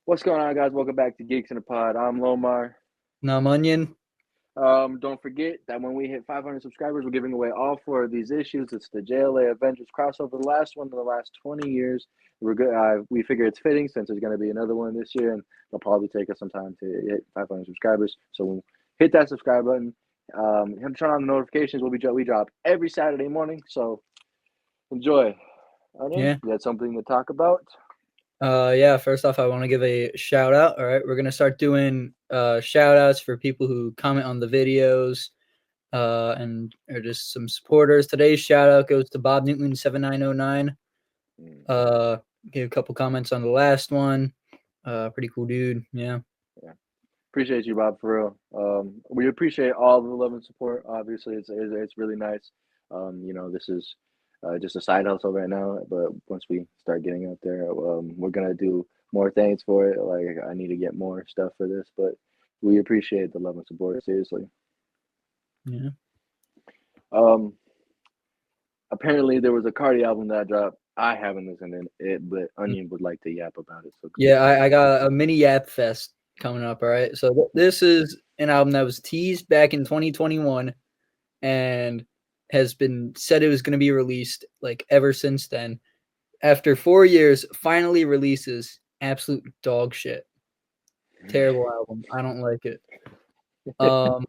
What's going on, guys? Welcome back to Geeks in the Pod. I'm Lomar. Numb Onion. Don't forget that when we hit 500 subscribers, we're giving away all four of these issues. It's the JLA Avengers crossover, the last one in the last 20 years. We're good. We figure it's fitting since there's going to be another one this year, and it'll probably take us some time to hit 500 subscribers. So hit that subscribe button. Turn on the notifications. We drop every Saturday morning. So enjoy. Onion, Yeah. you had something to talk about? Yeah, first off, I want to give a shout out. All right. We're going to start doing shout outs for people who comment on the videos and are just some supporters. Today's shout out goes to Bob Newton 7909. Gave a couple comments on the last one. Pretty cool dude. Yeah. Yeah. Appreciate you, Bob, for real. We appreciate all the love and support. Obviously, it's really nice. This is just a side hustle right now, but once we start getting out there, we're gonna do more things for it. Like I need to get more stuff for this, but we appreciate the love and support. Seriously. Yeah. Um, Apparently there was a Carti album that dropped. I haven't listened to it, but Onion would like to yap about it. So go Yeah. for I got a mini Yap Fest coming up. All right. So this is an album that was teased back in 2021 and has been said it was going to be released like ever since then. After 4 years, finally releases absolute dog shit. Terrible album. I don't like it. Um,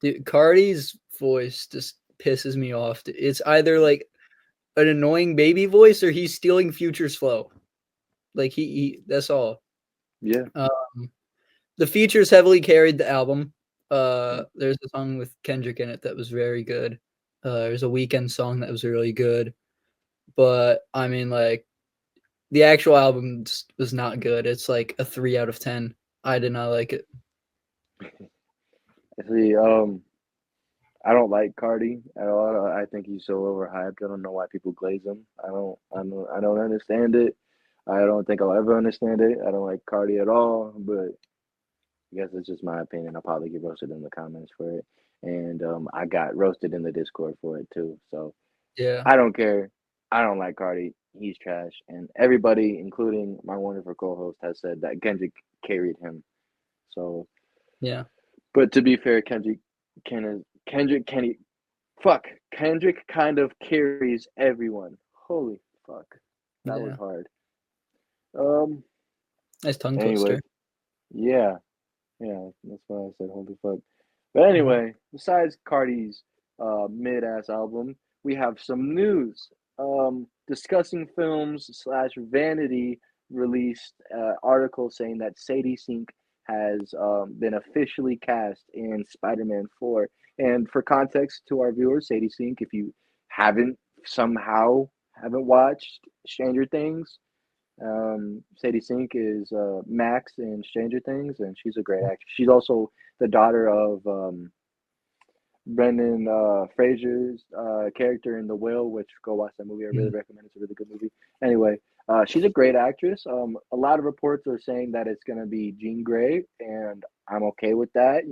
dude, Cardi's voice just pisses me off. It's either like an annoying baby voice or he's stealing Future's flow. Like he that's all. Yeah. Um, the features heavily carried the album. There's a song with Kendrick in it that was very good. There's a Weekend song that was really good. But I mean, like the actual album was not good. It's like a 3 out of 10. I did not like it. See, I don't like Cardi at all. I think he's so overhyped. I don't know why people glaze him. I don't understand it. I don't think I'll ever understand it. I don't like Cardi at all, but I guess it's just my opinion. I'll probably get roasted in the comments for it. And I got roasted in the Discord for it too. So Yeah, I don't care. I don't like Cardi. He's trash. And everybody, including my wonderful co-host, has said that Kendrick carried him. So, yeah, but to be fair, Kendrick fuck. Kendrick kind of carries everyone. Holy fuck. That was yeah. hard. Um Nice tongue anyway, twister. yeah. Yeah, that's why I said holy fuck. But Mhm. anyway, besides Cardi's mid ass album, we have some news. Discussing films slash vanity released article saying that Sadie Sink has been officially cast in Spider-Man 4. And for context to our viewers, Sadie Sink, if you haven't somehow haven't watched Stranger Things, Sadie Sink is Max in Stranger Things, and she's a great actress. She's also the daughter of Brendan Fraser's character in The Whale, which go watch that movie. I really Mhm. recommend. It's a really good movie. Anyway, she's a great actress. A lot of reports are saying that it's gonna be Jean Grey, and I'm okay with that.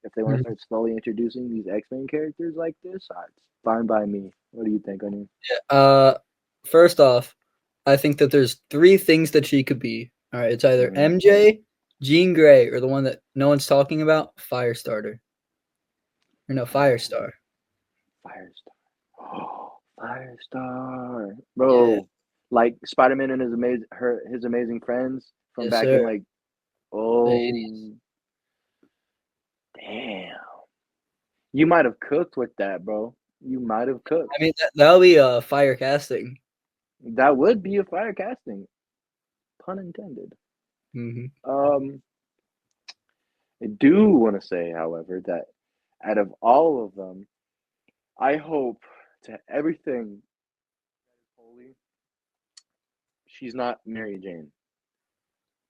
If they want to Mhm. start slowly introducing these X-Men characters like this, it's fine by me. What do you think, Onion? Uh, First off, I think that there's three things that she could be. All right, it's either Mm-hmm. MJ, Jean Grey, or the one that no one's talking about, Firestarter. Or no, Firestar. Firestar. Oh, Firestar, Yeah, bro. Like Spider-Man and his amazing friends from yes, back sir. in like, The 80s. oh, damn. You might have cooked with that, bro. You might have cooked. I mean, that'll be a fire casting. That would be a fire casting, pun intended. Hmm. Um, I do want to say, however, that out of all of them, I hope to everything that is holy, she's not Mary Jane.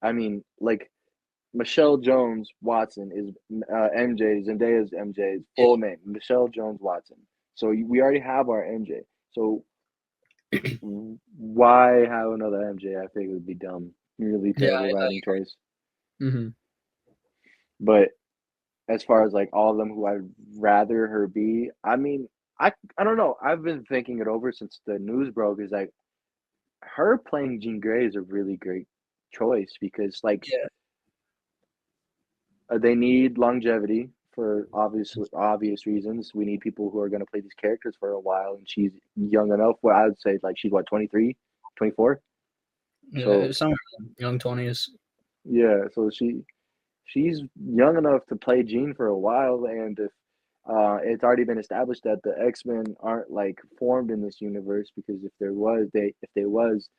I mean, like Michelle Jones Watson is MJ. Zendaya's MJ's full name, Michelle Jones Watson. So we already have our MJ. So why have another MJ? I think it would be dumb. Really Yeah, terrible writing choice. hmm. But as far as like all of them who I'd rather her be, I mean, I don't know. I've been thinking it over since the news broke. Is like her playing Jean Grey is a really great. choice because like Yeah. they need longevity for obvious reasons. We need people who are going to play these characters for a while, and she's young enough. Well, I would say like she's what 23, 24. Yeah, So somewhere in young 20s. yeah, so she's young enough to play Jean for a while, and if it's already been established that the X-Men aren't like formed in this universe because if they was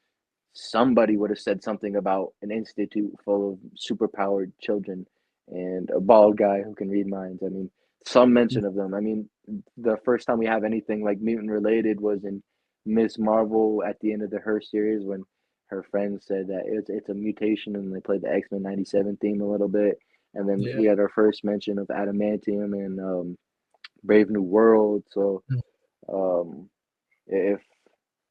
somebody would have said something about an institute full of superpowered children and a bald guy who can read minds. I mean, some mention of them. I mean, the first time we have anything like mutant related was in Miss Marvel at the end of her series when her friends said that it's a mutation and they played the X-Men 97 theme a little bit. And then Yeah. we had our first mention of adamantium and Brave New World. So um, if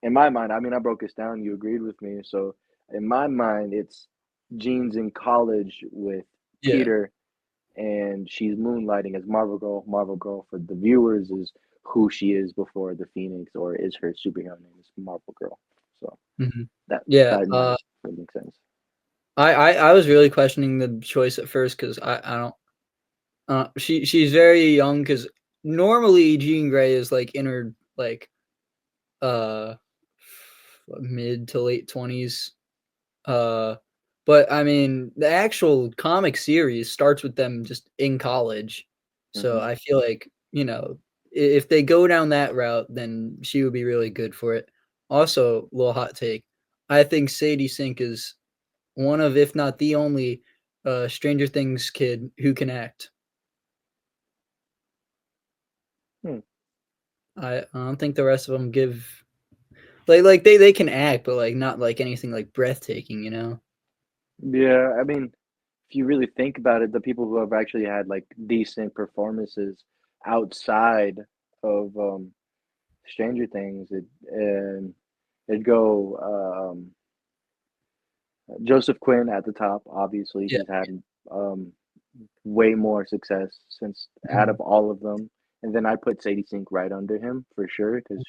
in my mind, I mean, I broke this down. You agreed with me. So in my mind, it's Jean's in college with Yeah. Peter, and she's moonlighting as Marvel Girl. Marvel Girl for the viewers is who she is before the Phoenix, or is her superhero name is Marvel Girl. So Mhm. that Yeah, that in my would make sense. I was really questioning the choice at first because I don't she's very young because normally Jean Grey is like in her like uh mid to late 20s. Uh but I mean the actual comic series starts with them just in college. So Hmm. I feel like, if they go down that route, then she would be really good for it. Also, little hot take. I think Sadie Sink is one of, if not the only, Stranger Things kid who can act. Hmm. I don't think the rest of them give like they can act, but like not like anything like breathtaking, you know? Yeah, I mean, if you really think about it, the people who have actually had like decent performances outside of Stranger Things, it'd go Joseph Quinn at the top. Obviously, Yeah. he's had um, way more success since out Mhm. of all of them. And then I put Sadie Sink right under him for sure because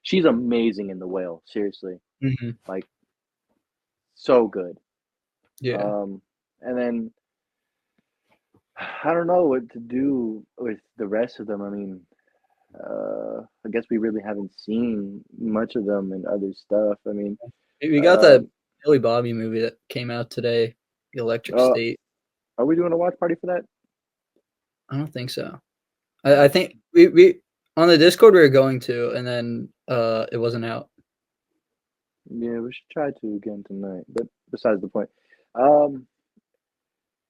she's amazing in The Whale. Seriously, Mhm. like so good. Yeah. And then I don't know what to do with the rest of them. I mean, I guess we really haven't seen much of them in other stuff. I mean, We got that um, Billy Bobby movie that came out today, The Electric uh, State. are we doing a watch party for that? I don't think so. I think we on the Discord we were going to, and then it wasn't out. Yeah, we should try to again tonight. But besides the point, um,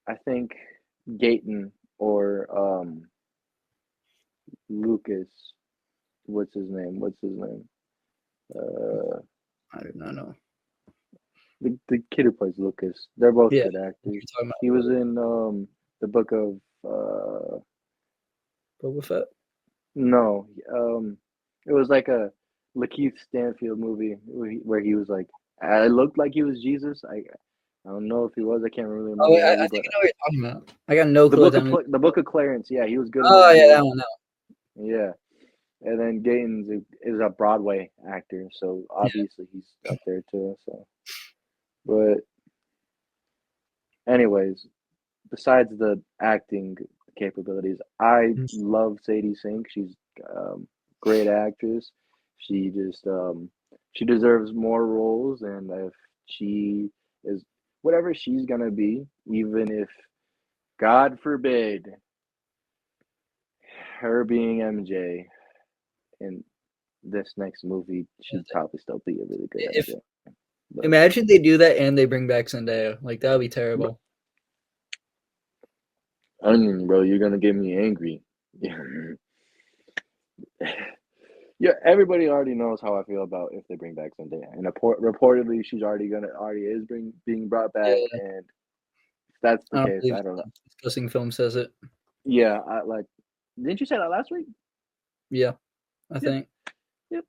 I think Gayton or Lucas. What's his name? What's his name? Uh, I do not know. the kid who plays Lucas. They're both Yeah, good you're actors. talking He was about in the book of Boba Fett. no, it was like a Lakeith Stanfield movie where he was like, I looked like he was Jesus. I don't know if he was. I can't really Oh, remember wait, the movie, I think but I know what you're talking about. I got no clue what that movie. The book of Clarence. Yeah, he was good in that Oh yeah, movie. that one. No. Yeah, and then Gaines is a Broadway actor, so Yeah. obviously he's up there too. So, but anyways, besides the acting capabilities, I Mm. love Sadie Sink. She's great actress. She just she deserves more roles, and if she is whatever she's gonna be, even if God forbid her being MJ in this next movie, she'd probably still be a really good If MJ. But, imagine they do that and they bring back Zendaya, like that would be but terrible. Onion, bro, you're gonna get me angry. Yeah, everybody already knows how I feel about if they bring back Zendaya, and reportedly she's already is being brought back, Yeah, and if that's I the don't case, believe I don't know. discussing film says it. Yeah, I like. Didn't you say that last week? Yeah, I Yep, think. yep.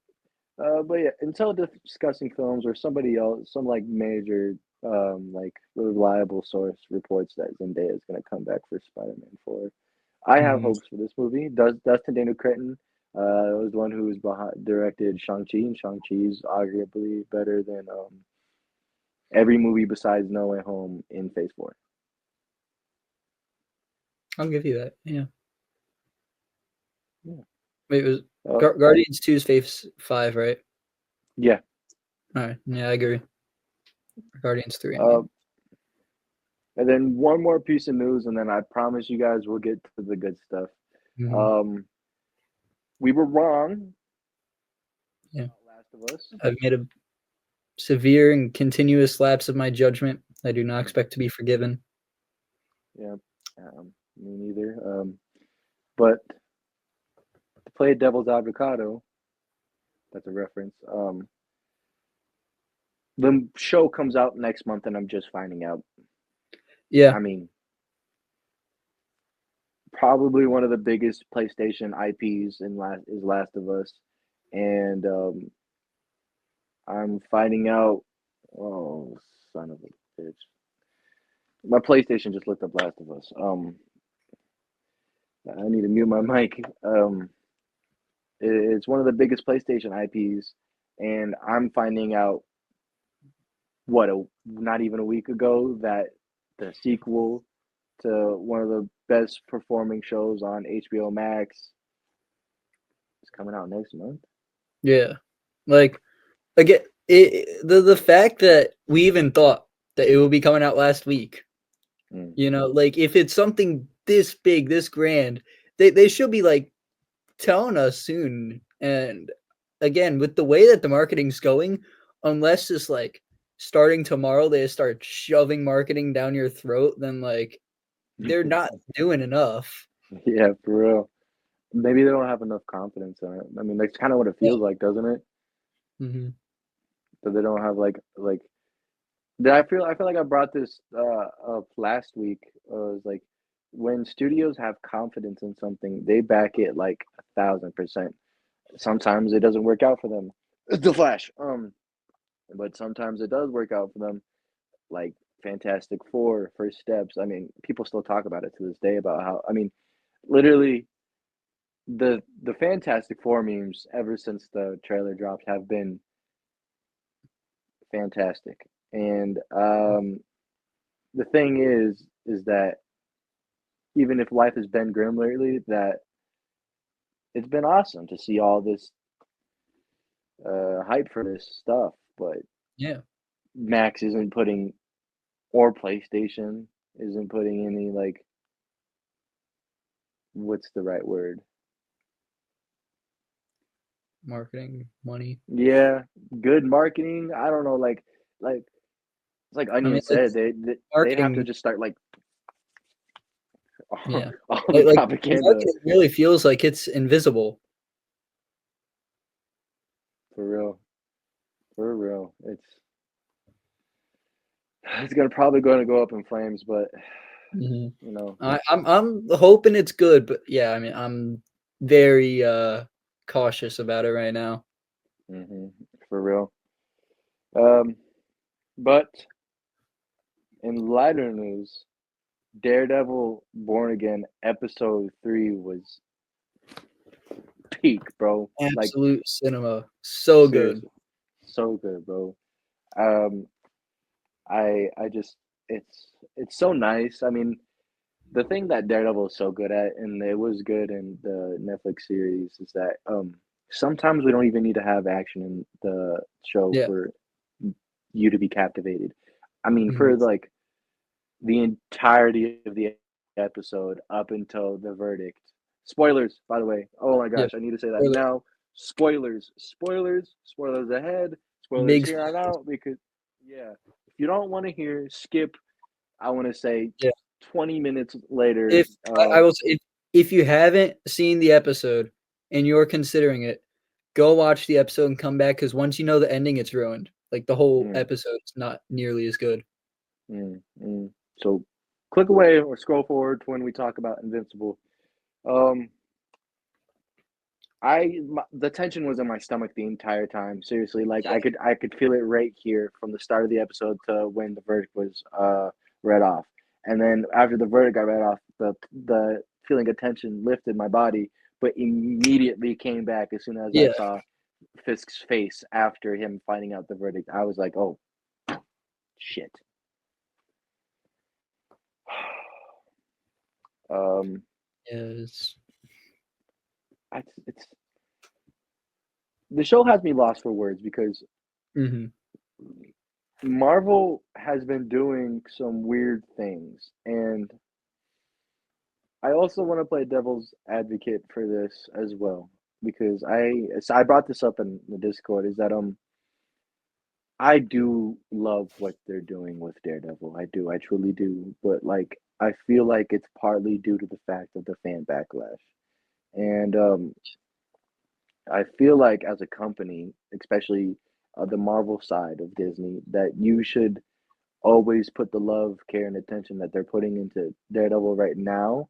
But yeah, until discussing films or somebody else, some like major, like reliable source reports that Zendaya is gonna come back for Spider-Man 4. I have Mhm. hopes for this movie. Does Dustin Daniel Cretton was the one who was directed Shang-Chi, and Shang-Chi is arguably better than every movie besides No Way Home in Phase 4. I'll give you that. Yeah. Yeah. Wait, it was Uh, Guardians 2 is Phase 5, right? yeah. All right. Yeah, I agree. Guardians 3, I Uh, mean. and then one more piece of news, and then I promise you guys we'll get to the good stuff. Mhm. We were wrong Yeah. about Last of Us. I've made a severe and continuous lapse of my judgment. I do not expect to be forgiven. Yeah, me neither. But to play devil's avocado, that's a reference. The show comes out next month, and I'm just finding out. Yeah. I mean, probably one of the biggest PlayStation IPs is Last of Us, and I'm finding out. Oh, son of a bitch! My PlayStation just looked up Last of Us. I need to mute my mic. It's one of the biggest PlayStation IPs, and I'm finding out not even a week ago that the sequel to one of the best performing shows on HBO Max is coming out next month. Yeah. Like, again, the fact that we even thought that it would be coming out last week, Mm. like if it's something this big, this grand, they should be like telling us soon. And again, with the way that the marketing's going, unless it's like starting tomorrow, they start shoving marketing down your throat, then like they're not doing enough. Yeah, for real. Maybe they don't have enough confidence in it. I mean, that's kind of what it Yeah. feels like, doesn't it? Mm-hmm. That they don't have like. I feel like I brought this up last week. It's like when studios have confidence in something, they back it like 1,000%. Sometimes it doesn't work out for them. The Flash. But sometimes it does work out for them. Like Fantastic Four, First Steps. I mean, people still talk about it to this day about how. I mean, literally the Fantastic Four memes ever since the trailer dropped have been fantastic. And the thing is that even if life has been grim lately, that it's been awesome to see all this hype for this stuff. But Yeah. Max isn't putting, or PlayStation isn't putting any like, what's the right word? Marketing, money. Yeah, good marketing. I don't know, like it's like I mean, Onion like said, they'd have to marketing. just start like Yeah. all the Like propaganda marketing really feels like it's invisible. for real, for real. It's gonna probably gonna go up in flames, but Hmm. you know, I'm hoping it's good, but yeah, I mean, I'm very cautious about it right now. hmm for real. Um, but in lighter news, Daredevil Born Again episode 3 was peak, bro. Like Absolute cinema, so good. seriously, so good, bro. Um, I just it's so nice. I mean, the thing that Daredevil is so good at, and it was good in the Netflix series, is that sometimes we don't even need to have action in the show Yeah. for you to be captivated. I mean, Mhm. for like the entirety of the episode up until the verdict. Spoilers, by the way. Oh my Yeah. gosh, I need to say that Spoiler. now. Spoilers ahead, spoilers Big here on spoilers. out because yeah, if you don't want to hear, skip. I want to say Yeah. 20 minutes later. If I will say, if you haven't seen the episode and you're considering it, go watch the episode and come back because once you know the ending, it's ruined. Like the whole Mm, episode is not nearly as good. mm, mm. So click away or scroll forward to when we talk about Invincible. Um, the tension was in my stomach the entire time. Seriously, like Yeah. I could feel it right here from the start of the episode to when the verdict was read off, and then after the verdict got read off, the feeling of tension lifted my body, but immediately came back as soon as I Yeah. saw Fisk's face after him finding out the verdict. I was like, oh shit. Um, Yes. it's the show has me lost for words because Mm-hmm. Marvel has been doing some weird things, and I also want to play devil's advocate for this as well because I brought this up in the Discord is that I do love what they're doing with Daredevil. I truly do, but like I feel like it's partly due to the fact of the fan backlash, and I feel like as a company, especially the Marvel side of Disney, that you should always put the love, care, and attention that they're putting into Daredevil right now,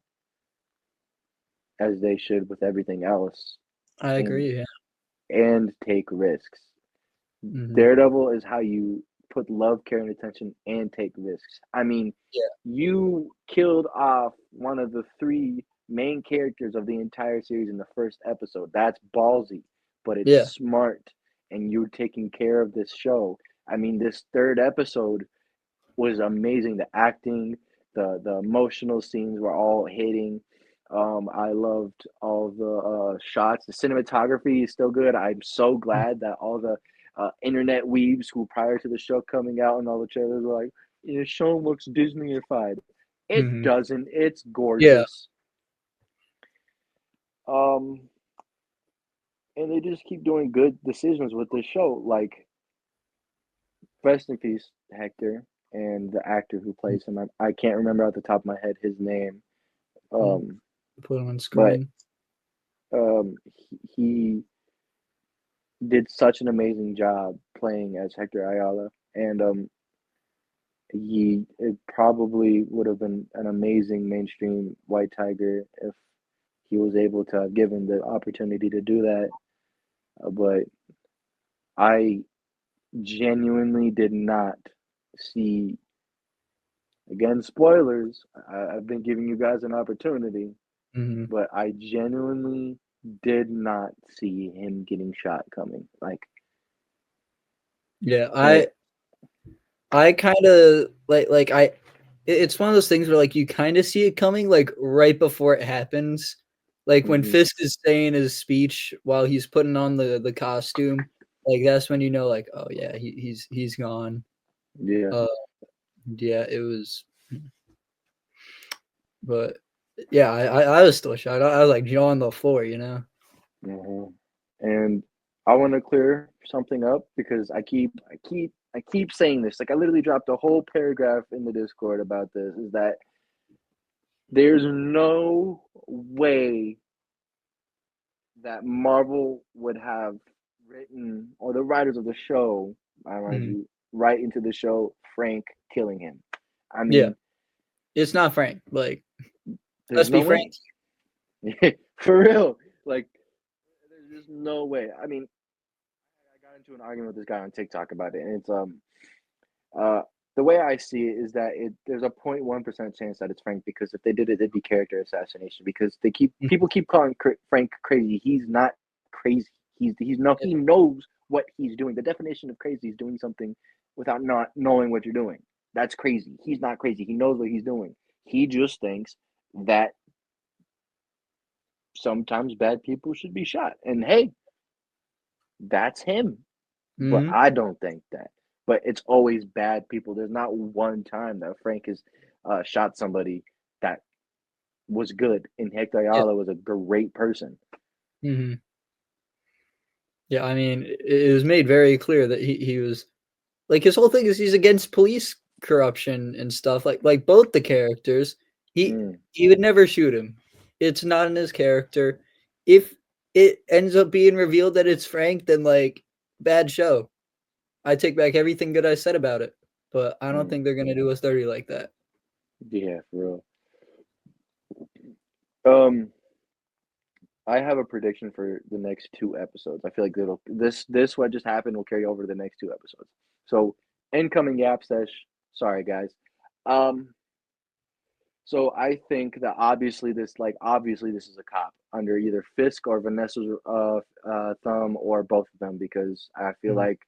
as they should with everything else, I and agree. Yeah. take risks. Mm-hmm. Daredevil is how you put love, care, and attention and take risks. I mean, Yeah. you killed off one of the three main characters of the entire series in the first episode. That's ballsy, but it's Yeah. smart, and you're taking care of this show. I mean, this third episode was amazing. The acting, the emotional scenes were all hitting. I loved all the shots. The cinematography is still good. I'm so glad that all the internet weebs who prior to the show coming out and all the trailers were like, "The show looks Disneyified." It Mm-hmm. doesn't. It's Yeah. gorgeous. Um, and they just keep doing good decisions with this show. Like rest in peace, Hector, and the actor who plays him. I can't remember off the top of my head his name. Mm-hmm. Um, Put it on but screen. he did such an amazing job playing as Hector Ayala, and he it probably would have been an amazing mainstream white tiger if he was able to have given the opportunity to do that. But I genuinely did not see again spoilers. I've been giving you guys an opportunity, Mm-hmm. but I genuinely did not see him getting shot coming. Like, Yeah. and it. I kind of like it's one of those things where like you kind of see it coming like right before it happens. Like when Mhm. Fisk is saying his speech while he's putting on the costume, like that's when you know like oh yeah, he's gone. Yeah. Uh yeah, it was but yeah, I was still shocked. I was like jaw on the floor, you know. Mhm. And I want to clear something up because I keep saying this. Like I literally dropped a whole paragraph in the Discord about this. Is that there's no way that Marvel would have written or the writers of the show, I mind Mhm. you, write into the show Frank killing him. I Yeah. mean, It's not Frank. Like there's let's be no frank. way. For real. Like there's just no way. I mean, I got into an argument with this guy on TikTok about it, and it's uh the way I see it is that there's a 0.1% chance that it's Frank because if they did it, it'd be character assassination because they keep Mhm. people keep calling Frank crazy. He's not crazy. He's no Yeah. he knows what he's doing. The definition of crazy is doing something without not knowing what you're doing. That's crazy. He's not crazy. He knows what he's doing. He just thinks that sometimes bad people should be shot. And hey, that's him. But Mhm. I don't think that. But it's always bad people. There's not one time that Frank has shot somebody that was good, and Hector Yeah. Ayala was a great person. Mhm. Yeah, I mean, it was made very clear that he was like his whole thing is he's against police corruption and stuff. Like both the characters, he Mm, he would never shoot him. It's not in his character. If it ends up being revealed that it's Frank, then like bad show. I take back everything good I said about it. But I don't mm. think they're gonna do us dirty like that. Yeah, for real. I have a prediction for the next two episodes. I feel like this what just happened will carry over to the next two episodes. So incoming Yap Sesh. Sorry guys. Um, So I think that obviously this is a cop under either Fisk or Vanessa's thumb or both of them because I feel Mhm. like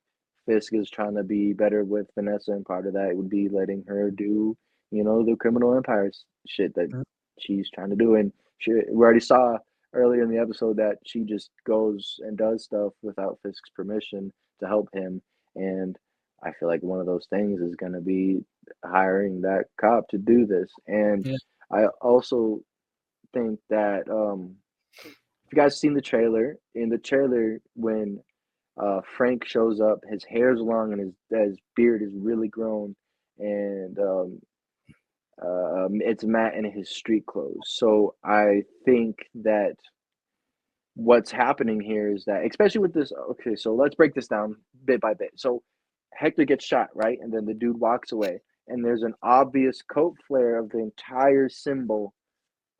Fisk is trying to be better with Vanessa, and part of that would be letting her do, the criminal empires shit that she's trying to do. And we already saw earlier in the episode that she just goes and does stuff without Fisk's permission to help him. And I feel like one of those things is going to be hiring that cop to do this. And Yeah. I also think that if you guys seen the trailer, in the trailer when Frank shows up, his hair's long and his beard is really grown, and it's Matt in his street clothes. So I think that what's happening here is that, especially with this, okay, so let's break this down bit by bit. So Hector gets shot, right? And then the dude walks away, and there's an obvious coat flare of the entire symbol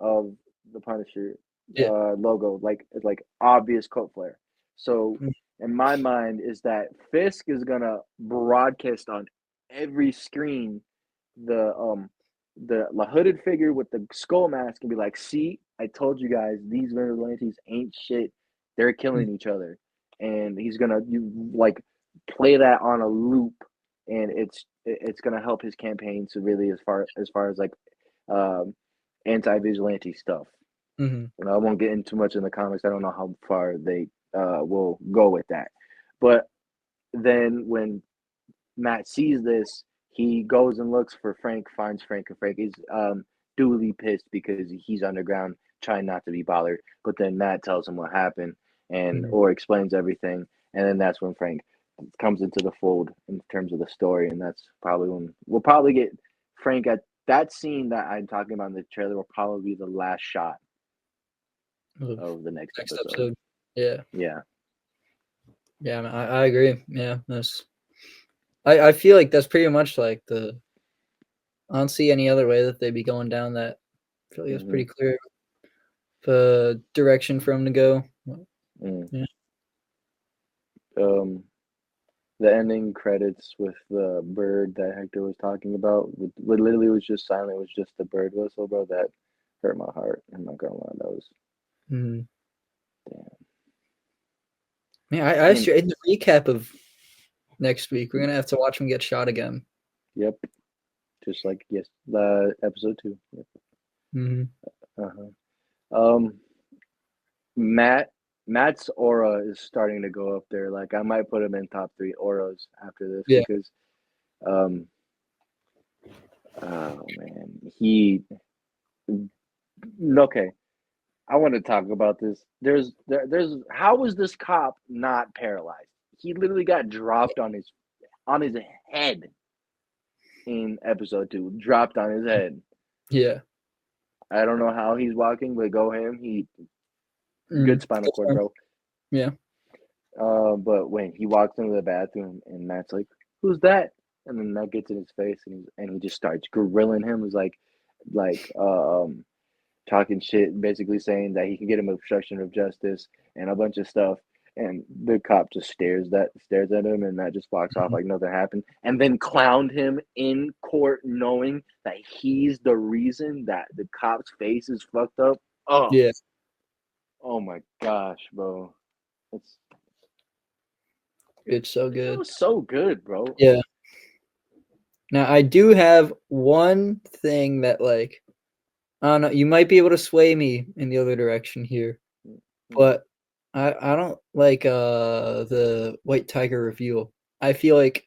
of the Punisher Yeah. logo, like it's like obvious coat flare. So in my mind is that Fisk is gonna broadcast on every screen the hooded figure with the skull mask and be like, see, I told you guys these vigilantes ain't shit. They're killing each other. And he's gonna like play that on a loop, and it's gonna help his campaign severely as far as like um anti-vigilante stuff. Mm-hmm. And I won't get into too much in the comics. I don't know how far they will go with that. But then when Matt sees this, he goes and looks for Frank, finds Frank, and Frank is duly pissed because he's underground trying not to be bothered. But then Matt tells him what happened and or explains everything, and then that's when Frank comes into the fold in terms of the story, and that's probably when we'll probably get Frank at that scene that I'm talking about in the trailer will probably be the last shot of the next episode. Yeah. Yeah. Yeah, I agree. Yeah, I feel like that's pretty much like I don't see any other way that they'd be going down that. I feel like it's pretty clear the direction for him to go. Yeah. The ending credits with the bird that Hector was talking about, literally was just silent. It was just the bird whistle, bro. That hurt my heart. I'm not gonna lie, that was Damn. damn. I in the recap of next week, we're gonna have to watch him get shot again. Yep, just like episode 2. Yep. Matt's aura is starting to go up there. Like I might put him in top 3 auras after this because, oh man, okay. I want to talk about this. There's how was this cop not paralyzed? He literally got dropped on his head in episode 2. Dropped on his head. Yeah. I don't know how he's walking, but go him. Good spinal cord, bro. Yeah. But when he walks into the bathroom and Matt's like, "Who's that?" and then Matt gets in his face and he just starts grilling him. Is like talking shit, basically saying that he can get him obstruction of justice and a bunch of stuff. And the cop just stares at him, and Matt just walks off like nothing happened. And then clowned him in court, knowing that he's the reason that the cop's face is fucked up. Oh, yeah. Oh my gosh, bro! It's so good. It was so good, bro. Yeah. Now I do have one thing that like I don't know, you might be able to sway me in the other direction here. But I don't like the White Tiger reveal. I feel like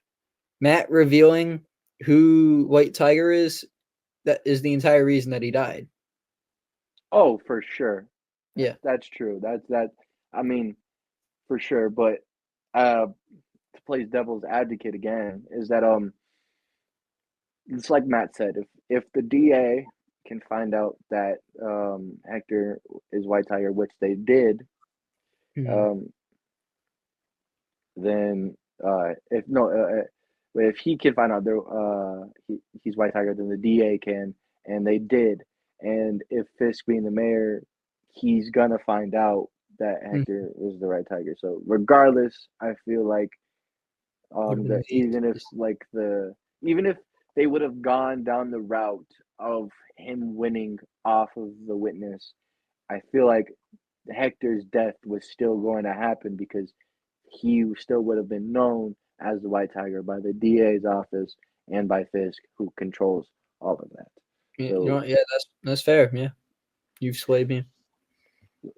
Matt revealing who White Tiger is, that is the entire reason that he died. Oh, for sure. Yeah. That's true. I mean, for sure. But to play devil's advocate again, is that it's like Matt said, if the DA can find out that Hector is White Tiger, which they did, then if he can find out he's White Tiger, then the DA can, and they did. And if Fisk being the mayor, he's gonna find out that Hector is the right Tiger. So regardless, I feel like that even if they would have gone down the route of him winning off of the witness, I feel like Hector's death was still going to happen because he still would have been known as the White Tiger by the DA's office and by Fisk, who controls all of that. You So, know, yeah, that's fair. Yeah, you've swayed me.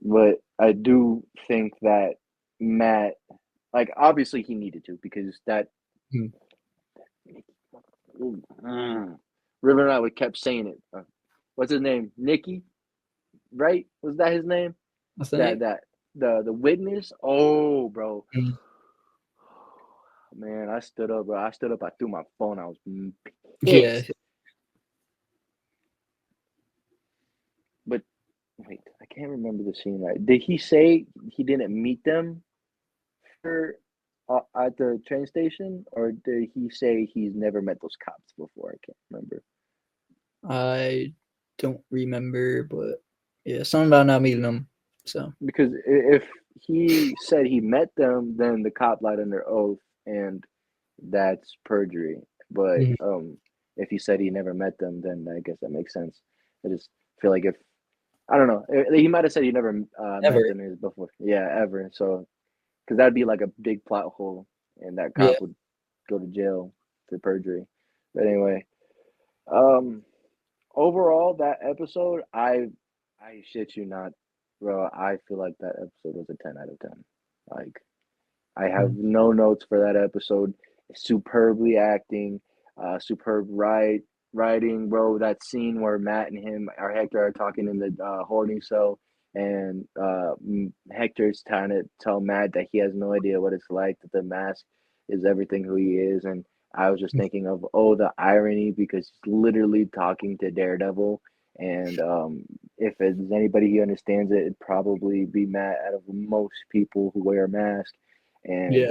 but I do think that Matt, like, obviously he needed to because that. Hmm. River and I would kept saying it. What's his name? Nicky, right? Was that his name? What's the That name? that the witness. Oh, bro, Hmm. man, I stood up, bro. I stood up. I threw my phone. I was Yeah, pissed. But wait, I can't remember the scene right. Did he say he didn't meet them for at the train station, or did he say he's never met those cops before? I can't remember. I don't remember, but yeah, something about not meeting them. So Because if he said he met them, then the cop lied under oath, and that's perjury. But mhm. if he said he never met them, then I guess that makes sense. I just feel like if I don't know, he might have said he never Never. met them before, yeah, ever. So because that'd be like a big plot hole, and that Yeah. cop would go to jail for perjury. But anyway, um, overall, that episode, I shit you not, bro. I feel like that episode was a 10 out of 10. Like I have Mhm. no notes for that episode. Superbly acting, superb writing, bro. That scene where Matt and him, or Hector, are talking in the holding cell, and Hector's trying to tell Matt that he has no idea what it's like, that the mask is everything who he is. And I was just thinking of, oh, the irony, because he's literally talking to Daredevil. And if there's anybody who understands it, it'd probably be Matt out of most people who wear a mask. And Yeah.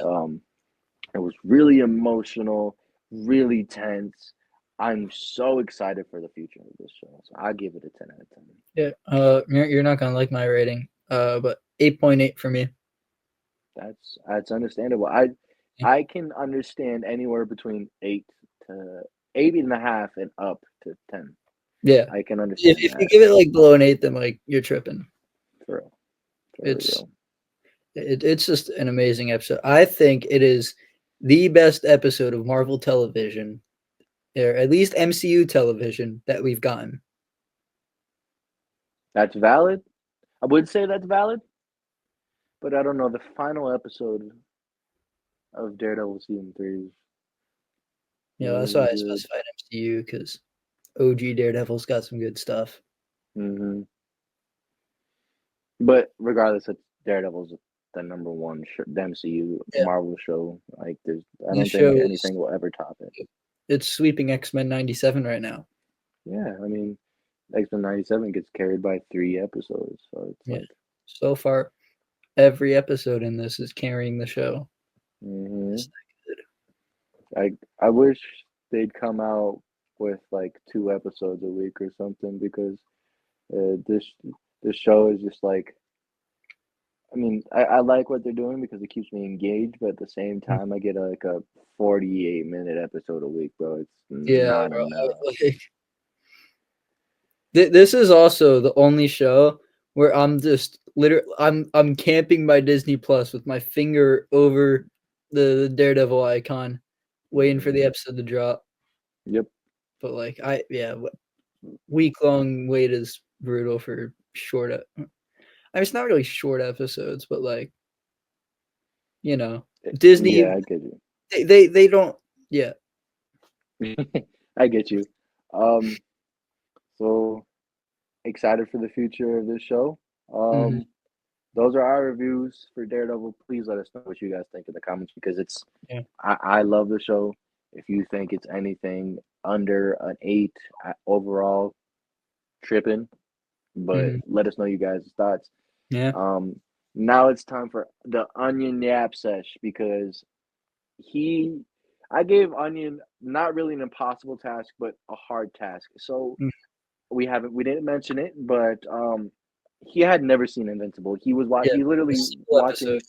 it was really emotional, really tense. I'm so excited for the future of this show. So I give it a 10 out of 10. Yeah. You're not gonna like my rating. But 8.8 for me. That's understandable. I can understand anywhere between to 8.5 and up to 10. Yeah. I can If understand if you that give it like below an 8, then like you're tripping. for real, for It's real. it's just an amazing episode. I think it is the best episode of Marvel television, or at least MCU television that we've gotten. That's valid. I would say that's valid, but I don't know. The final episode of Daredevil season 3 is You know, that's why really I good. specified MCU because OG Daredevil's got some good stuff. But regardless, it's Daredevil's the number one the MCU Yeah, Marvel show. Like, I this don't think show is anything will ever top it. it's sweeping X-Men 97 right now. Yeah, I mean, X-Men 97 gets carried by 3 episodes, so it's Yeah, like, so far every episode in this is carrying the show. hmm It's not good. I wish they'd come out with like 2 episodes a week or something, because this show is just like, I mean, I like what they're doing because it keeps me engaged, but at the same Mm. time, I get like a 48-minute episode a week, bro. It's Yeah, not bro. enough. Like, this is also the only show where I'm just literally I'm camping my Disney Plus with my finger over the Daredevil icon, waiting for the Hmm. episode to drop. Yep. But like week long wait is brutal for short. I mean, it's not really short episodes, but like Disney Yeah, I get they don't. Yeah. you. I get you. Um, so excited for the future of this show. Hmm. Um, those are our reviews for Daredevil. Please let us know what you guys think in the comments, because Yeah. I love the show. If you think it's anything under an 8 overall, tripping. But Hmm. let us know you guys' thoughts. Yeah. Um, Now it's time for the Onion Yap Sesh, because he, I gave Onion not really an impossible task, but a hard task. So Mm. we didn't mention it, but he had never seen Invincible. Yeah. he A literally single episode.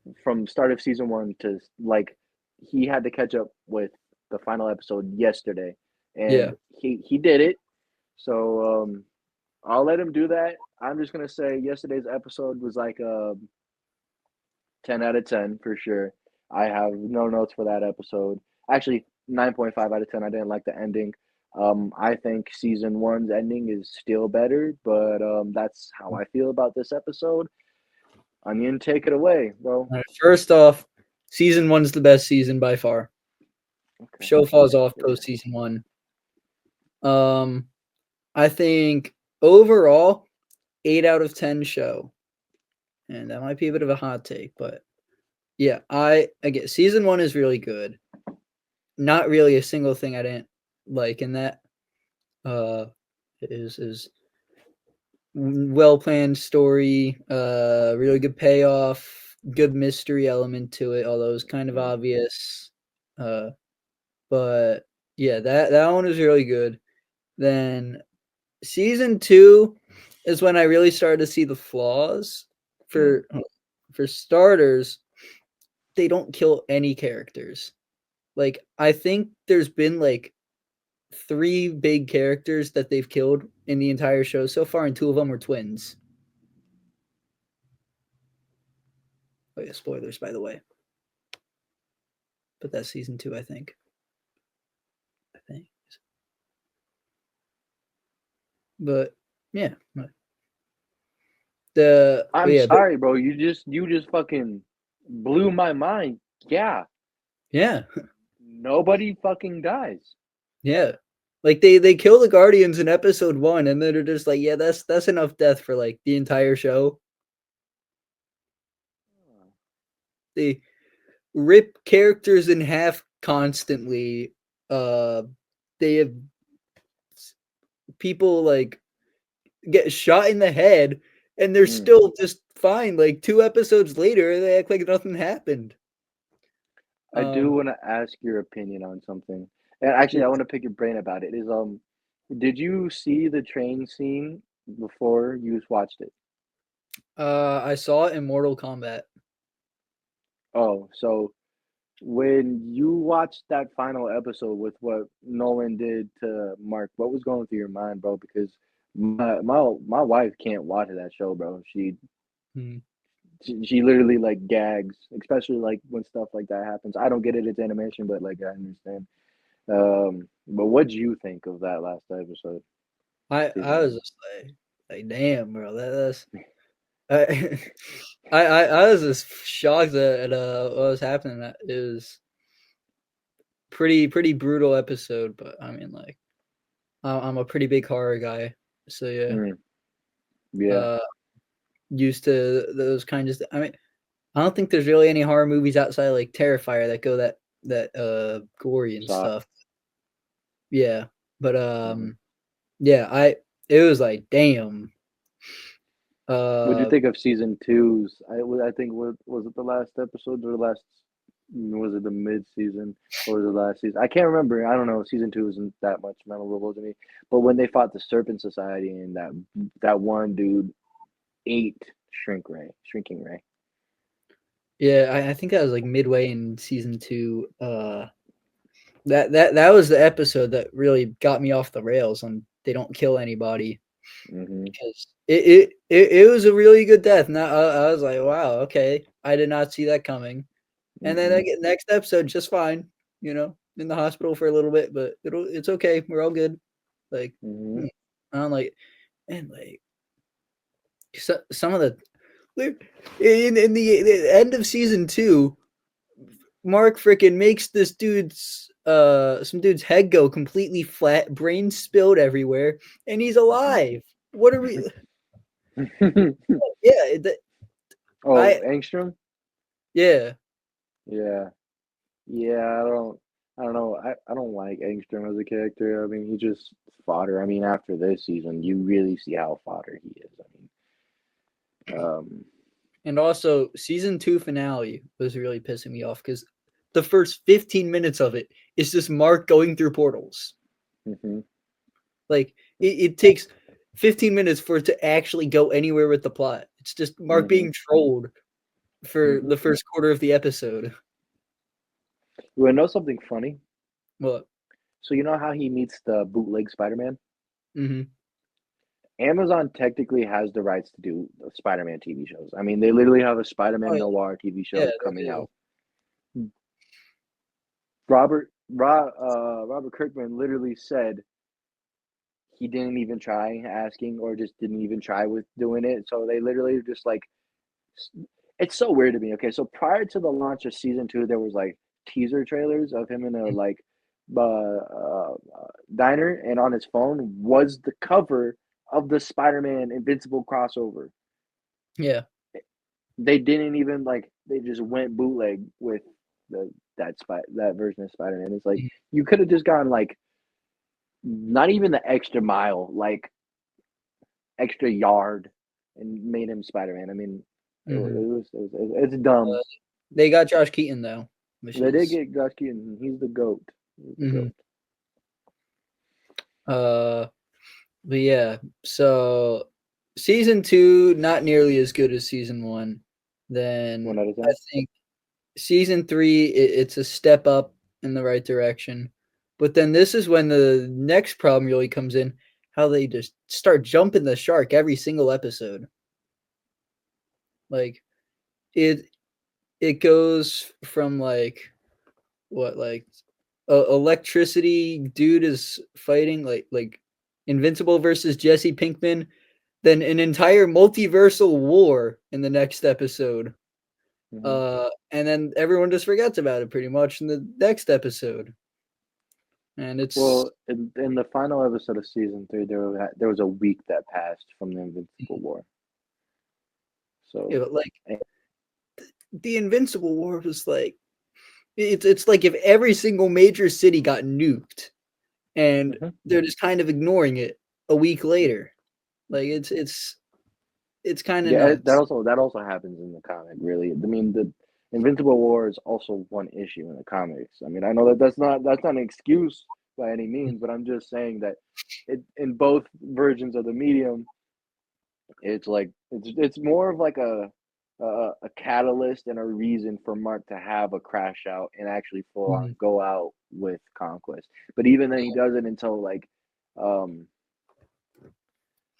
watching from start of season 1 to, like, he had to catch up with the final episode yesterday, Yeah. and he did it. So I'll let him do that. I'm just gonna say yesterday's episode was like a 10 out of 10 for sure. I have no notes for that episode. Actually, 9.5 out of 10. I didn't like the ending. I think season one's ending is still better, but that's how I feel about this episode. Onion, take it away, bro. All right, first off, season one's the best season by far. Okay. Show falls off Yeah. post season one. I think overall, 8 out of 10 show, and that might be a bit of a hot take, but yeah, I get season one is really good. Not really a single thing I didn't like in that. Is well planned story, really good payoff, good mystery element to it, although it's kind of obvious. But yeah, that one was really good. Then season two is when I really started to see the flaws. For starters, they don't kill any characters. Like I think there's been like 3 big characters that they've killed in the entire show so far, and 2 of them were twins. Oh yeah, spoilers by the way. But that's season 2, I think. But yeah, I'm sorry, bro. You just fucking blew my mind. Yeah. Yeah. Nobody fucking dies. Yeah. Like they kill the Guardians in episode 1, and then they're just like, yeah, that's enough death for like the entire show. They rip characters in half constantly. They have people like get shot in the head, and they're still just fine. Like 2 episodes later, they act like nothing happened. I do want to ask your opinion on something. And actually, I want to pick your brain about it. Did you see the train scene before you watched it? I saw it in Mortal Kombat. Oh, so when you watched that final episode with what Nolan did to Mark, what was going through your mind, bro? Because my wife can't watch that show, bro. Hmm. She literally like gags, especially like when stuff like that happens. I don't get it; it's animation, but like I understand. But what do you think of that last episode, I season was one? just like damn, bro, that's I, I was just shocked at what was happening. It was pretty brutal episode, but I mean, like, I'm a pretty big horror guy, so yeah, Mm, yeah, uh, used to those kinds of. I mean, I don't think there's really any horror movies outside of, like Terrifier that go that gory and soft. stuff. Yeah, but Hmm. yeah, it was like damn. What'd you Uh, think of season two's? I think was it the last episode or the last? Was it the mid season or was it last season? I can't remember. I don't know. Season two isn't that much memorable to me. But when they fought the Serpent Society and that one dude ate Shrinking Ray. yeah, I think that was like midway in season 2. That was the episode that really got me off the rails on they don't kill anybody, Mm-hmm. because it was a really good death. And I was like, wow, okay, I did not see that coming. And then Mm-hmm. I get next episode just fine, in the hospital for a little bit, but it's okay. We're all good. Like, Mm-hmm. I'm like, and like some of the in the end of season 2, Mark freaking makes this dude's some dude's head go completely flat, brain spilled everywhere, and he's alive. What are we? Yeah, Oh, I Angstrom? yeah. Yeah. Yeah, I don't know. I don't like Angstrom as a character. I mean, he just fodder. I mean, after this season, you really see how fodder he is. Um, And also, season 2 finale was really pissing me off because the first 15 minutes of it is just Mark going through portals. hmm Like it takes 15 minutes for it to actually go anywhere with the plot. It's just Mark hmm being trolled for hmm the first quarter of the episode. You wanna know something funny? What? So you know how he meets the bootleg Spider-Man? Mm-hmm. Amazon technically has the rights to do the Spider-Man TV shows. I mean, they literally have a Oh Spider-Man noir TV yeah, show they coming do. out. Robert Kirkman literally said he didn't even try asking or just didn't even try with doing it. So they literally just like it's so weird to me. Okay, so prior to the launch of season two, there was like teaser trailers of him in a like diner, and on his phone was the cover of the Spider-Man Invincible crossover. Yeah. They didn't even like they just went bootleg with that version of Spider-Man. It's like you could have just gone like not even the extra mile, like extra yard, and made him Spider-Man. I mean, it's dumb. They got Josh Keaton though, which They did is get Josh Keaton. He's the goat. He's the goat. But yeah, so season 2 not nearly as good as season 1. Then I think season 3 it's a step up in the right direction. But then this is when the next problem really comes in, how they just start jumping the shark every single episode. Like it goes from like what like electricity dude is fighting like Invincible versus Jesse Pinkman, then an entire multiversal war in the next episode. And then everyone just forgets about it pretty much in the next episode. And it's in the final episode of season 3, there was a week that passed from the Invincible War. So yeah, but like the Invincible War was like it's like if every single major city got nuked and they're just kind of ignoring it a week later. Like it's kind of nuts. That also happens in the comic. Really, I mean, the Invincible War is also one issue in the comics. I mean, I know that that's not an excuse by any means, but I'm just saying that in both versions of the medium, it's like it's more of like a catalyst and a reason for Mark to have a crash out and actually full on go out with Conquest. But even then, he doesn't until like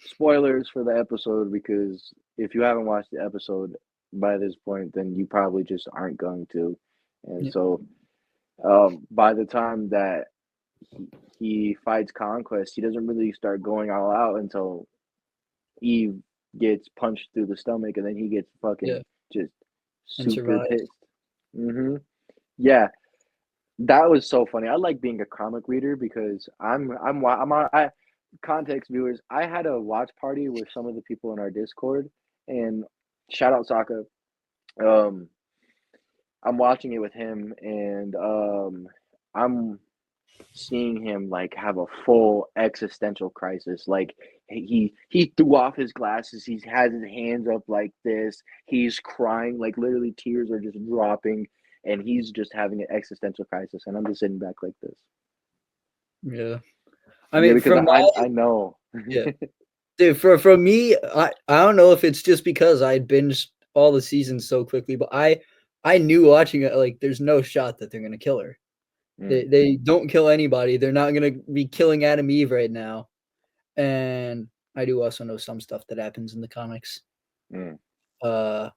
spoilers for the episode, because if you haven't watched the episode by this point, then you probably just aren't going to. And so by the time that he fights Conquest, he doesn't really start going all out until Eve gets punched through the stomach, and then he gets fucking just super pissed. Yeah, that was so funny. I like being a comic reader because I'm on. Context viewers, I had a watch party with some of the people in our Discord, and shout out Sokka. I'm watching it with him, and I'm seeing him like have a full existential crisis. Like he threw off his glasses. He has his hands up like this. He's crying, like literally tears are just dropping, and he's just having an existential crisis. And I'm just sitting back like this. Yeah, I mean, because I know. Yeah, dude. For me, I don't know if it's just because I binged all the seasons so quickly, but I knew watching it like there's no shot that they're gonna kill her. They don't kill anybody. They're not gonna be killing Adam Eve right now. And I do also know some stuff that happens in the comics. But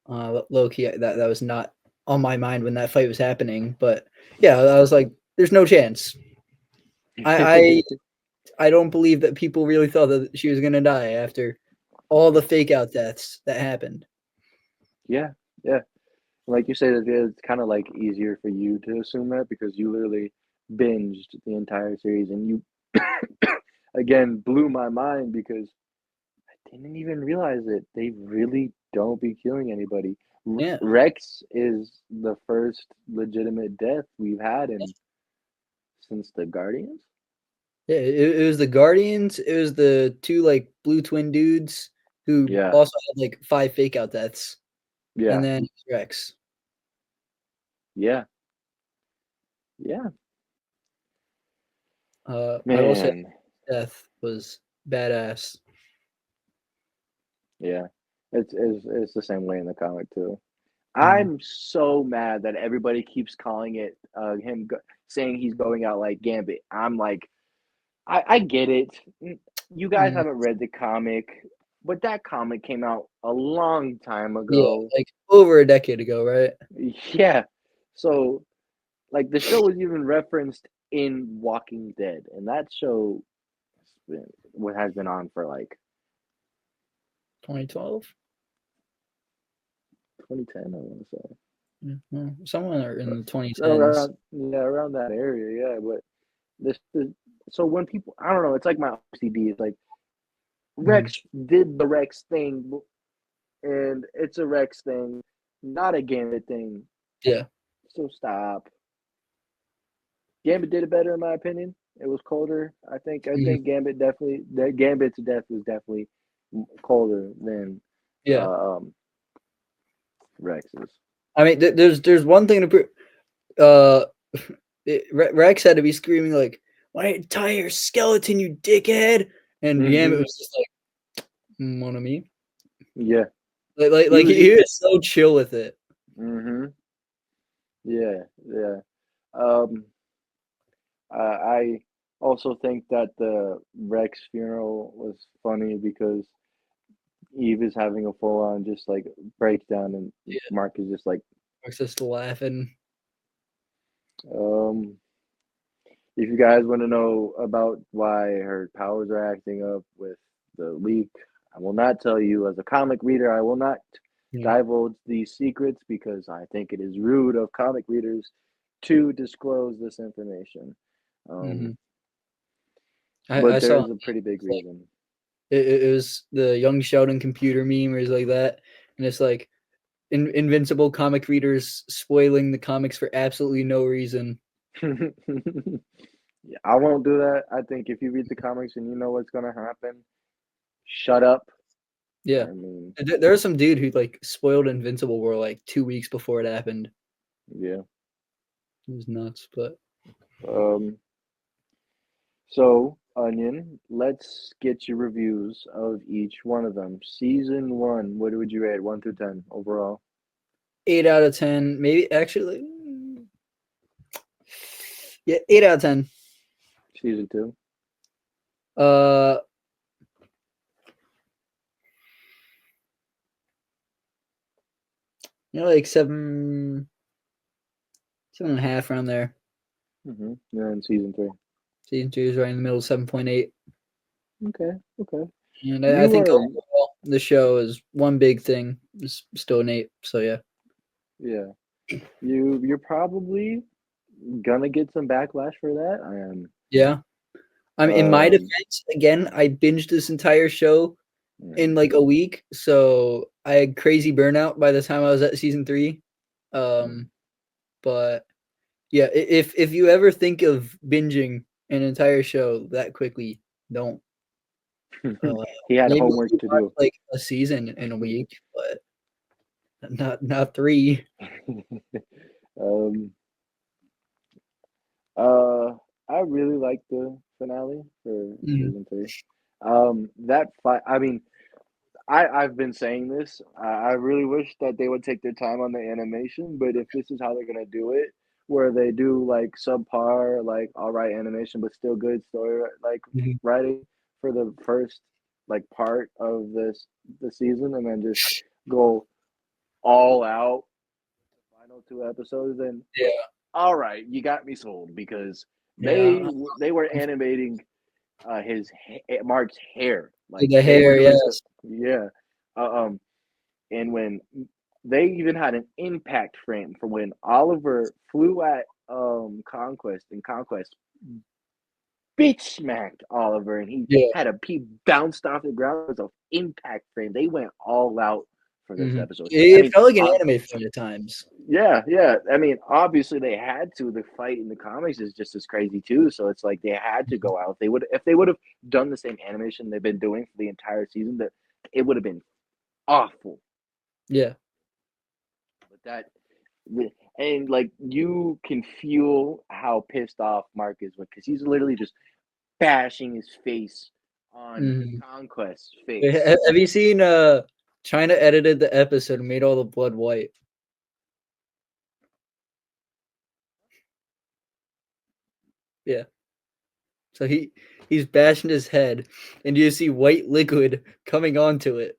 low key that was not on my mind when that fight was happening. But yeah, I was like, there's no chance. I don't believe that people really thought that she was gonna die after all the fake out deaths that happened. Yeah. Like you said, it's kind of like easier for you to assume that because you literally binged the entire series, and you again blew my mind because I didn't even realize it. They really don't be killing anybody. Yeah. Rex is the first legitimate death we've had since the Guardians. Yeah, it was the Guardians. It was the two like blue twin dudes who also had like 5 fake out deaths. Yeah. And then Rex. Yeah. I will say death was badass. Yeah. It's the same way in the comic too. I'm so mad that everybody keeps calling it saying he's going out like Gambit. I'm like, I get it. You guys haven't read the comic, but that comic came out a long time ago. Yeah, like over a decade ago, right? Yeah. So, like, the show was even referenced in Walking Dead, and that show has been on for like 2012, 2010, I want to say. somewhere in the 2010s. Around that area, yeah. But so when people, I don't know, it's like my OCD. It's like Rex did the Rex thing, and it's a Rex thing, not a Gambit thing. Yeah. So stop. Gambit did it better, in my opinion. It was colder. I think Gambit's death was definitely colder than Rex's. I mean, there's one thing to prove. Rex had to be screaming like, "My entire skeleton, you dickhead!" And Gambit was just like, "Mon ami." Yeah. Like he was so chill with it. Yeah. I also think that the Rex funeral was funny because Eve is having a full on just like breakdown, and Mark is just like, Mark's just laughing. If you guys want to know about why her powers are acting up with the leak, I will not tell you. As a comic reader, I will not divulge these secrets because I think it is rude of comic readers to disclose this information. But there's a pretty big reason. It was the Young Sheldon computer meme or like that, and it's like invincible comic readers spoiling the comics for absolutely no reason. Yeah, I won't do that. I think if you read the comics and you know what's gonna happen, shut up. Yeah, I mean, there was some dude who like spoiled Invincible War like 2 weeks before it happened. Yeah, it was nuts. But so Onion, let's get your reviews of each one of them. Season 1, what would you rate 1 through 10 overall? 8 out of 10, maybe actually. Yeah, 8 out of 10. Season 2. Like 7.5 around there. And then season 3. Season 2 is right in the middle, 7.8. Okay. And I think overall, the show is one big thing. It's still an 8. So yeah. Yeah. You're probably gonna get some backlash for that. Yeah. I mean, in my defense, again, I binged this entire show in like a week, so I had crazy burnout by the time I was at season 3. But yeah, if you ever think of binging an entire show that quickly, don't. He had homework to do. Like a season in a week, but not 3. I really like the finale for season 3. That fight. I mean, I've been saying this. I really wish that they would take their time on the animation, but if this is how they're gonna do it, where they do like subpar, like all right animation, but still good story, like writing for the first like part of the season, and then just go all out the final 2 episodes, then all right, you got me sold because they were animating his Mark's hair, like the hair, and when they even had an impact frame for when Oliver flew at Conquest, and Conquest bitch smacked Oliver, and he bounced off the ground. It was an impact frame. They went all out for this episode. It felt like an anime film at times. Yeah. I mean, obviously they had to. The fight in the comics is just as crazy too. So it's like they had to go out. If they would have done the same animation they've been doing for the entire season, that it would have been awful. Yeah. But and like you can feel how pissed off Mark is because he's literally just bashing his face on Conquest's face. Have you seen China edited the episode and made all the blood white? Yeah. So he's bashing his head, and you see white liquid coming onto it.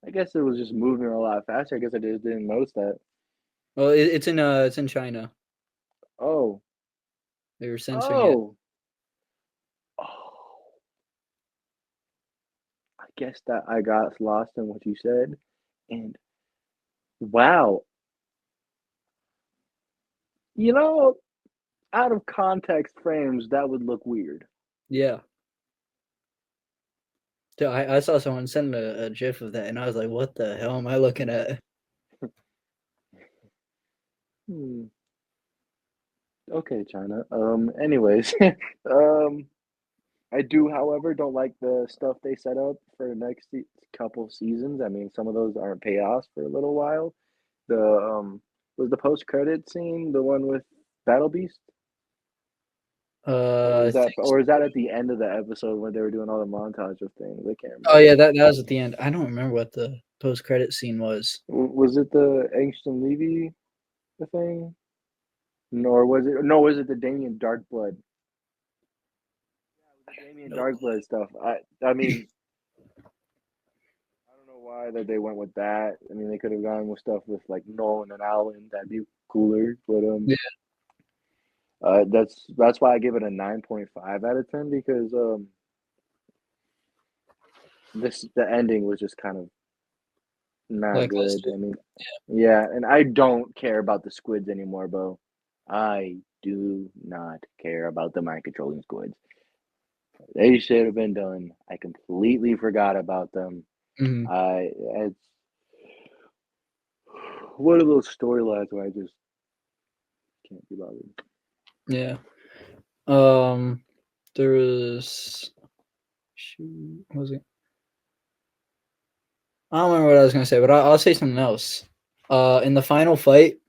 I guess it was just moving a lot faster. I guess I just didn't notice that. Well, it's in China. Oh, They were censoring it. oh, oh. I guess that I got lost in what you said. And wow, you know, out of context frames, that would look weird. Yeah. So I saw someone send a GIF of that, and I was like, "What the hell am I looking at?" Hmm. Okay, China. Anyways, um, I do, however, don't like the stuff they set up for the next couple seasons. I mean, some of those aren't payoffs for a little while. The was the post credit scene the one with Battle Beast, I think. or is that at the end of the episode when they were doing all the montage of things? I can't Oh yeah, remember. that was at the end. I don't remember what the post credit scene was. Was it the Ancient Levy the thing? Nor was it? No, was it the Damien Darkblood? Yeah, it was the Damien No Darkblood stuff. I mean, I don't know why that they went with that. I mean, they could have gone with stuff with like Nolan and Allen. That'd be cooler. But clue. that's why I give it a 9.5 out of 10 because the ending was just kind of not good. Lackluster. I mean, yeah, and I don't care about the squids anymore, bro. I do not care about the mind controlling squids. They should have been done. I completely forgot about them. Mhm. It's one of those storylines where I just can't be bothered. Yeah. Um, there was. Shoot, what was it? I don't remember what I was gonna say, but I'll say something else. In the final fight,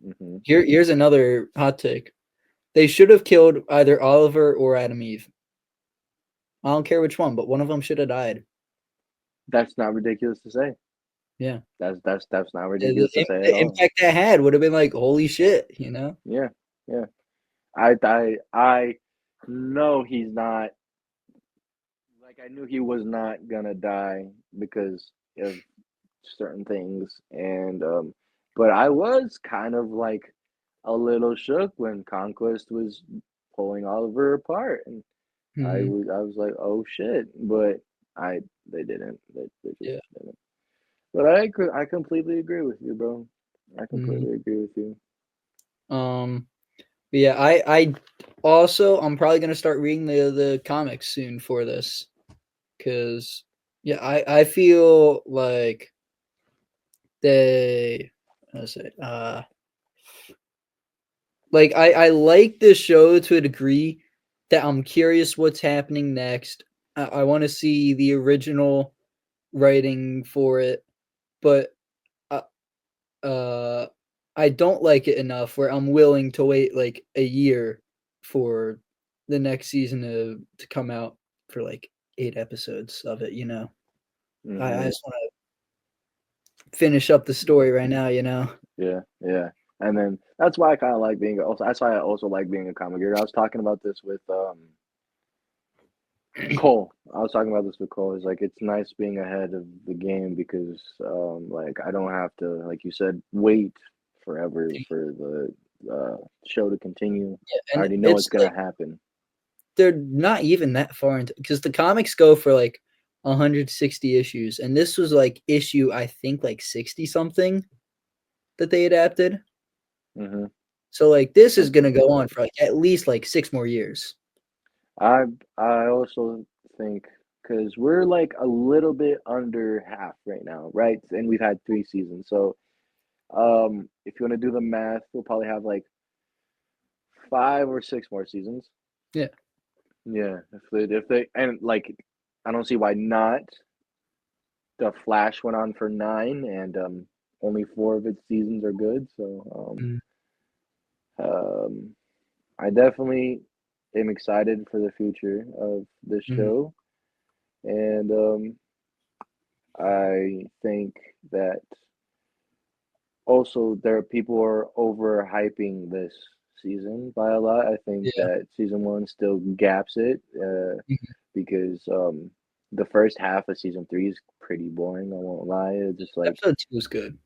Hmm. here's another hot take. They should have killed either Oliver or Adam Eve. I don't care which one, but one of them should have died. That's not ridiculous to say. Yeah. That's not The, ridiculous to say at the all. impact that had would have been like, holy shit, you know? Yeah, yeah. I know he's not like I knew he was not gonna die because of certain things, and but I was kind of like a little shook when Conquest was pulling Oliver apart, and Hmm. I was like, oh shit, but I they didn't they just Yeah. didn't. But I completely agree with you, bro. I Hmm. completely agree with you. Um, but yeah, I also I'm probably gonna start reading the comics soon for this because yeah, I feel like they I say like I like this show to a degree that I'm curious what's happening next. I want to see the original writing for it, but uh, uh, I don't like it enough where I'm willing to wait like a year for the next season to come out for like 8 episodes of it. You know, I Hmm. just want to finish up the story right now. You know. Yeah, yeah. And then that's why I kind of like being also that's why I also like being a comic reader. I was talking about this with Cole. I was talking about this with Cole. It's like it's nice being ahead of the game because like I don't have to like you said wait forever for the show to continue. I And already know it's it's gonna like happen. they're not even that far into because the comics go for like 160 issues, and this was like issue I think like 60 something that they adapted. Hmm. So like this is And gonna go on for like at least like 6 more years. I I also think because we're like a little bit under half right now, right? And we've had 3 seasons, so if you want to do the math, we'll probably have like 5 or 6 more seasons. Yeah. Yeah, if they and like, I don't see why not. The Flash went on for 9, and only 4 of its seasons are good. So Mm, I definitely am excited for the future of this mhm. show, and I think that also there are people who are overhyping this season by a lot. I think Yeah. that season 1 still gaps it Mhm. because The first half of season 3 is pretty boring, I won't lie. It's just like Episode 2 was good.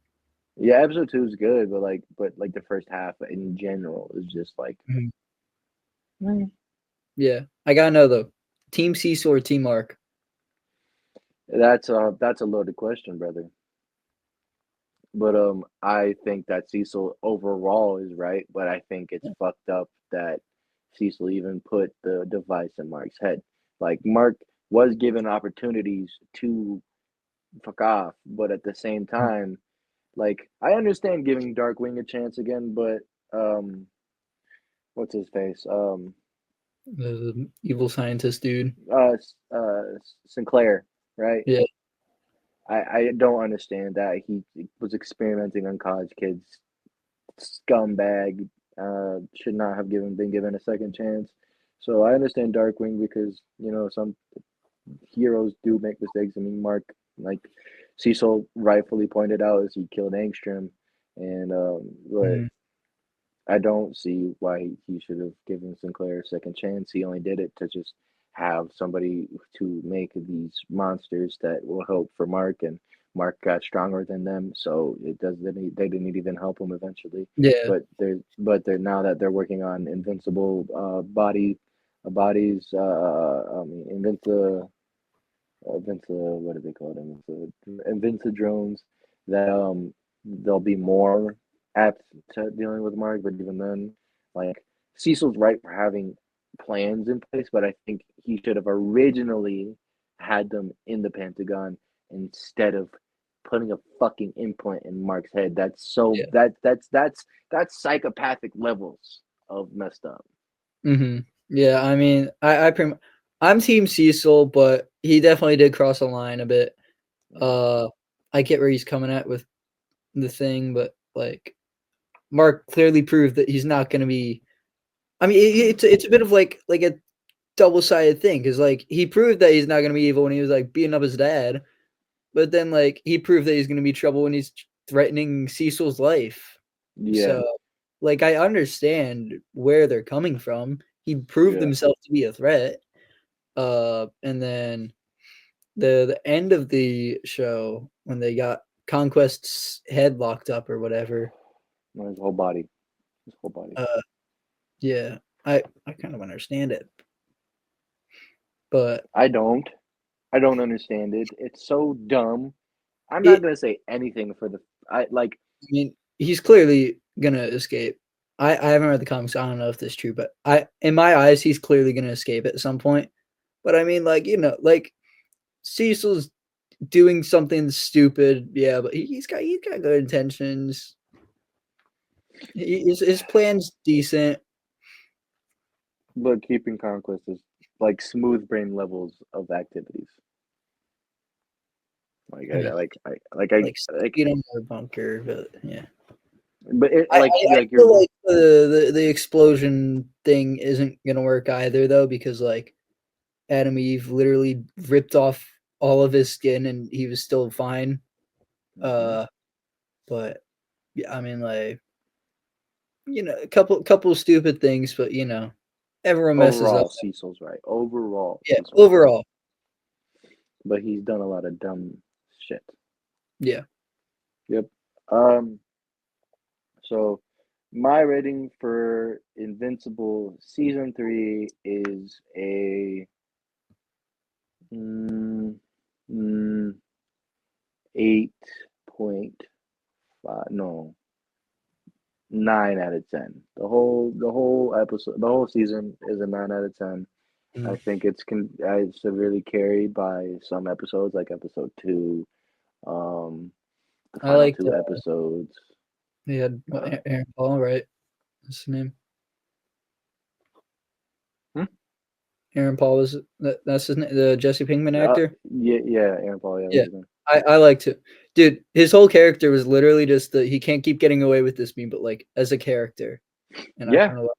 yeah, episode 2 is good, but the first half in general is just like Mhm. eh. Yeah. I gotta know though. Team Cecil or Team Mark? That's a loaded question, brother. But I think that Cecil overall is right, but I think it's Yeah. fucked up that Cecil even put the device in Mark's head. Like Mark was given opportunities to fuck off, but at the same Mhm. time, like I understand giving Darkwing a chance again, but um, what's his face? The evil scientist dude. Sinclair, right? Yeah. I don't understand that he was experimenting on college kids. Scumbag. Should not have been given a second chance. So I understand Darkwing because some heroes do make mistakes. I mean, Mark, like Cecil rightfully pointed out, is he killed Angstrom, and but Mhm. I don't see why he should have given Sinclair a second chance. He only did it to just have somebody to make these monsters that will help for Mark, and Mark got stronger than them, so it does they didn't even help him eventually. Yeah. But they're now that they're working on invincible bodies, what do they call them? Invincid drones that they'll be more apt to dealing with Mark, but even then, like Cecil's right for having plans in place, but I think he should have originally had them in the Pentagon instead of putting a fucking implant in Mark's head. Yeah. That's psychopathic levels of messed up. Yeah, I mean, I'm Team Cecil, but he definitely did cross the line a bit. Uh, I get where he's coming at with the thing, but like Mark clearly proved that he's not going to be. I mean, it's a bit of like a double sided thing because like he proved that he's not going to be evil when he was like beating up his dad, but then like he proved that he's going to be trouble when he's threatening Cecil's life. Yeah, So like I understand where they're coming from. He proved yeah. himself to be a threat. And then the end of the show when they got Conquest's head locked up or whatever. His whole body, his whole body. Uh, yeah, I kind of understand it, but I don't. I don't understand it. It's so dumb. I'm not it. gonna say anything for the I like I mean, he's clearly gonna escape. I haven't read the comics. I don't know if this is true, but in my eyes, he's clearly gonna escape at some point. But I mean, like like Cecil's doing something stupid, yeah, but he's got good intentions. His plan's decent. but keeping conquest is like smooth brain levels of activities. Like I I mean, like I like I like like you don't know bunker, but yeah. but it I like feel you're like the explosion thing isn't gonna work either though, because like Adam Eve literally ripped off all of his skin and he was still fine. mhm. Uh, but yeah, I mean, like a couple stupid things, but everyone messes up. Overall Cecil's right. Overall Yeah, Cecil's right. overall, But he's done a lot of dumb shit. yeah. Yep. Um so my rating for Invincible season 3 is a mm, mm, 8.5. No, 9 out of 10. The whole episode, the whole season is a 9 out of 10. I Mm. think it's severely carried by some episodes, like episode 2, um, the I final liked. two episodes. He had what, Uh, Aaron Paul, right? That's his name. hmm? Aaron Paul was that's his name, the Jesse Pinkman actor. yeah, yeah, Aaron Paul, yeah, that's Yeah, his name. I liked it, dude. His whole character was literally just the he can't keep getting away with this meme, but like as a character, and I Yeah. kind of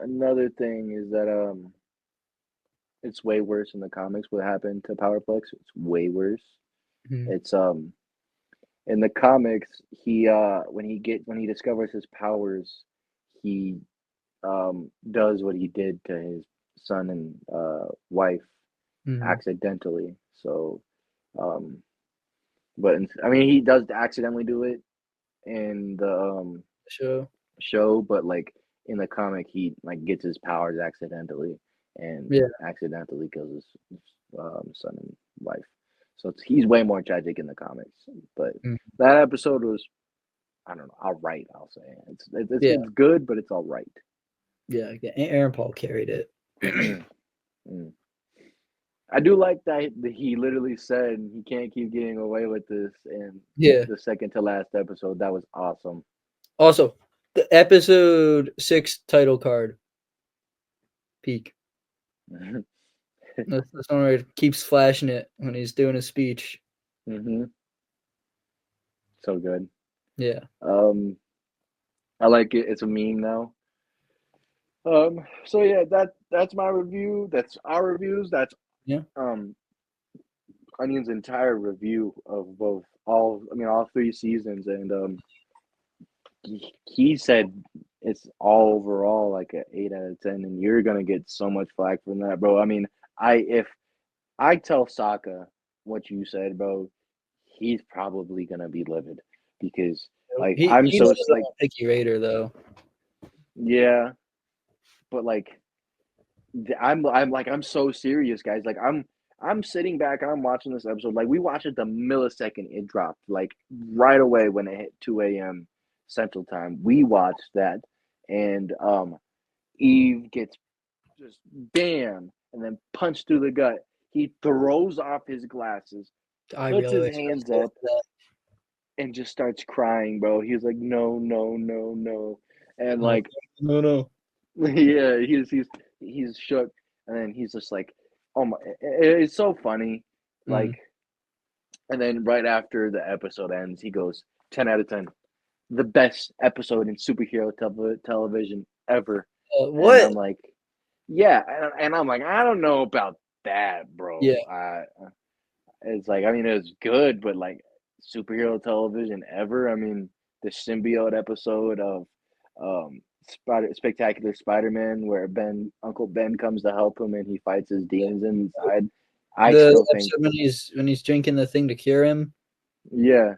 Another thing is that it's way worse in the comics. What happened to Powerplex? It's way worse. like. It's in the comics, he when he discovers his powers, he does what he did to his son and wife. accidentally. So, um, but I mean, he does accidentally do it in the show. show, but like in the comic, he like gets his powers accidentally and Yeah. accidentally kills his son and wife. So he's way more tragic in the comics. But Mm. that episode was, I don't know, all right. I'll say Yeah. it's good, but it's all right. Yeah. Aaron Paul carried it. Mm. I do like that he literally said he can't keep getting away with this in Yeah. the second to last episode. That was awesome. Also, the episode 6 title card peak. That's one where it keeps flashing it when he's doing a speech. Mm-hmm. So good. Yeah. I like it. It's a meme now. So yeah, that's my review. That's our reviews. That's Yeah. um Onion's entire review of both all 3 seasons, and he said it's all overall like an 8 out of 10, and you're gonna get so much flack from that, bro. I mean, if I tell Sokka what you said, bro, he's probably gonna be livid because like I'm He so knows I'm like a picky raider though. yeah, but like I'm so serious, guys. Like I'm sitting back, I'm watching this episode. Like we watched it the millisecond it dropped, like right away when it hit 2 a.m. Central Time. We watched that, and Eve gets just bam, and then punched through the gut. He throws off his glasses, I puts really his hands expected up, that. and just starts crying, bro. He's like, no, no, no, no, and No, like no. yeah, he's shook, and then he's just like, "Oh my!" It's so funny, like, Mm. and then right after the episode ends, he goes, "10 out of 10, the best episode in superhero television ever," and What? I'm like, "Yeah," and I'm like, "I don't know about that, Yeah. bro." It's like, I mean, it was good, but like superhero television ever. I mean, the symbiote episode of Spectacular Spider-Man, where Uncle Ben comes to help him and he fights his demons inside. I The still think, episode when he's drinking the thing to cure him. yeah,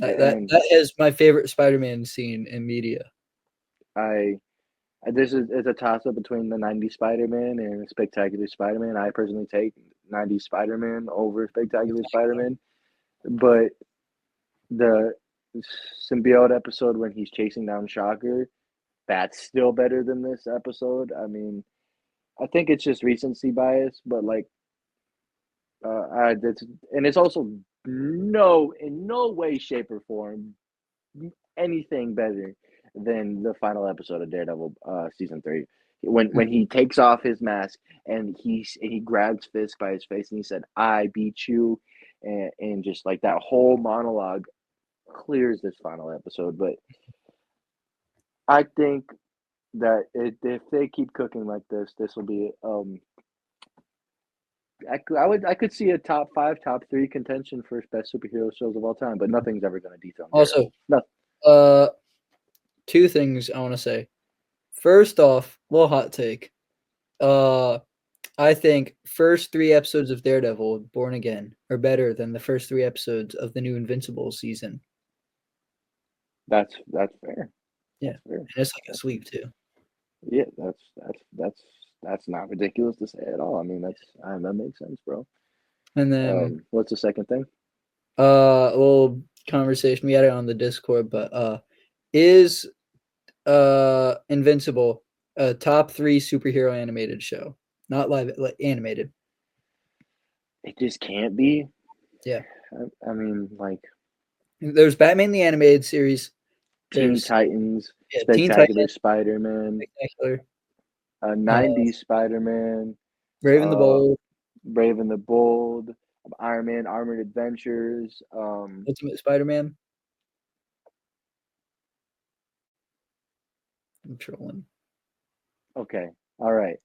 and That is my favorite Spider-Man scene in media. I this is it's a toss up between the '90s Spider-Man and Spectacular Spider-Man. I personally take '90s Spider-Man over Spectacular Spider-Man, but the symbiote episode when he's chasing down Shocker, that's still better than this episode. I mean, I think it's just recency bias, but like, and it's also in no way, shape, or form anything better than the final episode of Daredevil, season 3. When he takes off his mask and he grabs Fisk by his face and he said, "I beat you," and just like that whole monologue clears this final episode. But I think that if they keep cooking like this will be I could see a top 5, top 3 contention for best superhero shows of all time, but nothing's ever going to dethrone Also, Daredevil. No, uh, two things I want to say. First off, little hot take. Uh, I think first 3 episodes of Daredevil, Born Again, are better than the first 3 episodes of the new Invincible season. that's fair. Yeah, That's fair. and it's like a That's sweep too. yeah. That's not ridiculous to say at all. I mean, that makes sense, bro. And then What's the second thing? a little conversation we had it on the Discord, but is Invincible a top 3 superhero animated show? Not live, like animated. It just can't be. Yeah. I mean, like There's Batman the animated series. Teen There's Titans, Teen Titans, Spectacular Spider-Man, Spectacular, uh, '90s Spider-Man, Brave and the uh, Bold, Brave and the Bold, Iron Man, Armored Adventures. Ultimate Spider-Man. I'm trolling. Okay, all right.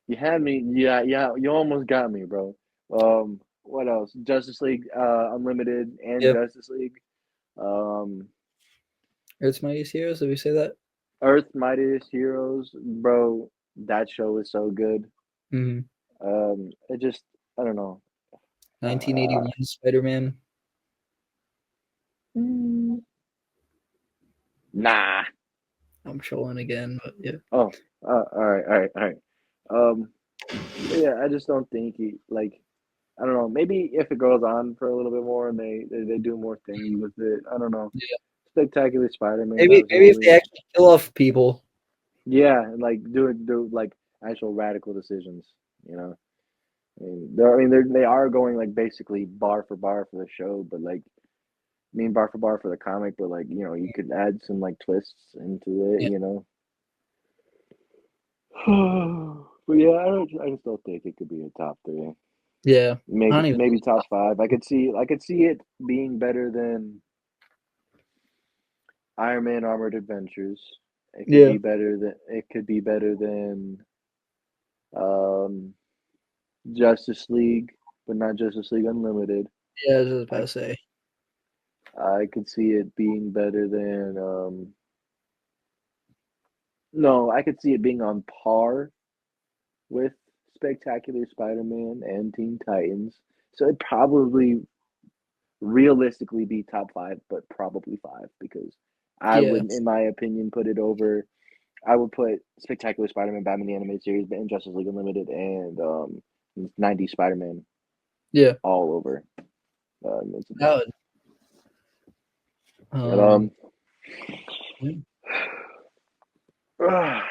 You had me. Yeah, yeah. You almost got me, bro. What else? Justice League, Unlimited, and Yep. Justice League. Um, Earth's Mightiest Heroes. Did we say that? Earth Mightiest Heroes, bro. That show is so good. Mm-hmm. It just, I don't know. 1981 Spider-Man. Nah. I'm trolling again, but yeah. Oh, all right. Um, yeah, I just don't think I don't know. Maybe if it goes on for a little bit more and they do more things with it, I don't know. Yeah. Spectacular Spider-Man, that Maybe was a if they really, actually kill off people. yeah, and like do like actual radical decisions. You know, they are going like basically bar for bar for the show, but like bar for bar for the comic, but like you could add some like twists into it. Yeah. But yeah, I just don't think it could be a top three. Yeah. I Maybe don't even think maybe it's top five. I could see it being better than Iron Man Armored Adventures. Yeah. It could be better than um Justice League, but not Justice League Unlimited. Yeah, I was just about I to say. I could see it being better than no, I could see it being on par with Spectacular Spider-Man and Teen Titans. So it'd probably realistically be top five, but probably five because I Yeah. would, in my opinion, put it over. I would put Spectacular Spider-Man, Batman the Animated Series, and Justice League Unlimited, and 90s Spider-Man Yeah. all over Invincible. That would, But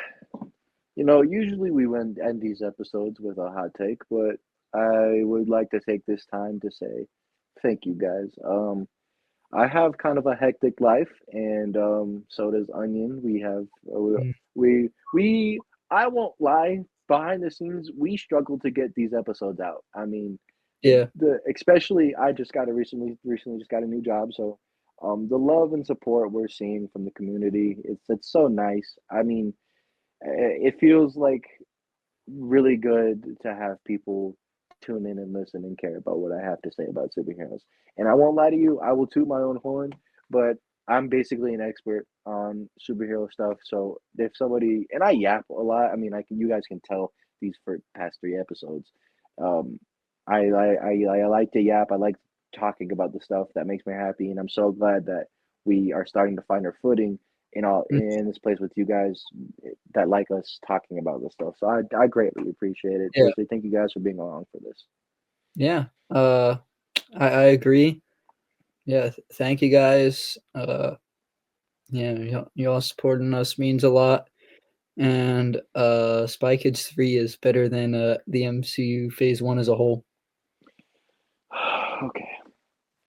yeah. usually we end these episodes with a hot take, but I would like to take this time to say thank you guys. I have kind of a hectic life, and so does Onion. We have Mm. we I won't lie. Behind the scenes, we struggle to get these episodes out. I mean, Yeah. the especially I just got a recently just got a new job, so the love and support we're seeing from the community, it's so nice. I mean, it feels like really good to have people tune in and listen and care about what I have to say about superheroes. And I won't lie to you, I will toot my own horn, but I'm basically an expert on superhero stuff. So if somebody and I yap a lot, I mean, you guys can tell these for past three episodes. Um, I like to yap. I like talking about the stuff that makes me happy, and I'm so glad that we are starting to find our footing Mm. in this place with you guys that like us talking about this stuff. So I greatly appreciate it. Yeah. Seriously, thank you guys for being along for this. Yeah. I agree. Yeah. Thank you guys. Yeah, y'all supporting us means a lot. And Spy Kids 3 is better than the MCU Phase 1 as a whole. Okay.